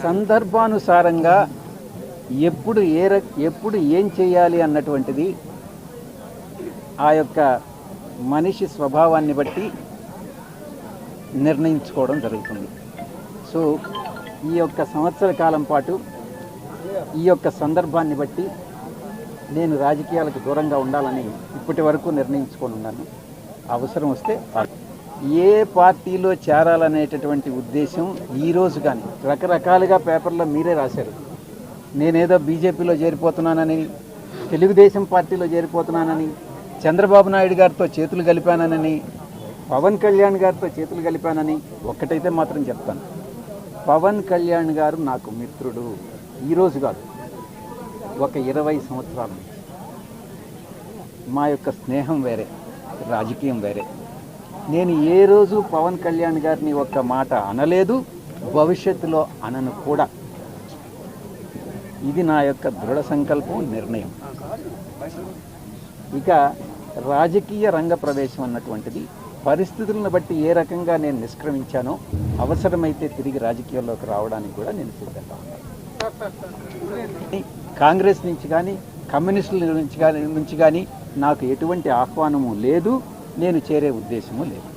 సందర్భానుసారంగా ఎప్పుడు ఏం చేయాలి అన్నటువంటిది ఆ యొక్క మనిషి స్వభావాన్ని బట్టి నిర్ణయించుకోవడం జరుగుతుంది. సో ఈ యొక్క సంవత్సర కాలం పాటు ఈ యొక్క సందర్భాన్ని బట్టి నేను రాజకీయాలకు దూరంగా ఉండాలని ఇప్పటి వరకు నిర్ణయించుకొని ఉన్నాను. అవసరం వస్తే ఏ పార్టీలో చేరాలనేటటువంటి ఉద్దేశం ఈరోజు కానీ రకరకాలుగా పేపర్లో మీరే రాశారు. నేనేదో బీజేపీలో చేరిపోతున్నానని, తెలుగుదేశం పార్టీలో చేరిపోతున్నానని, చంద్రబాబు నాయుడు గారితో చేతులు కలిపానని, పవన్ కళ్యాణ్ గారితో చేతులు కలిపానని. ఒక్కటైతే మాత్రం చెప్తాను, పవన్ కళ్యాణ్ గారు నాకు మిత్రుడు. ఈరోజు కాదు, ఒక 20 సంవత్సరాల నుంచి మా యొక్క స్నేహం వేరే, రాజకీయం వేరే. నేను ఏ రోజు పవన్ కళ్యాణ్ గారిని ఒక్క మాట అనలేదు, భవిష్యత్తులో అనను కూడా. ఇది నా యొక్క దృఢ సంకల్పం, నిర్ణయం. ఇక రాజకీయ రంగ ప్రవేశం అన్నటువంటిది పరిస్థితులను బట్టి ఏ రకంగా నేను నిష్క్రమించానో అవసరమైతే తిరిగి రాజకీయాల్లోకి రావడానికి కూడా నేను సిద్ధంగా ఉన్నాను. కాంగ్రెస్ నుంచి కానీ కమ్యూనిస్టుల నుంచి కానీ నాకు ఎటువంటి ఆహ్వానము లేదు, నేను చేరే ఉద్దేశము లేదు.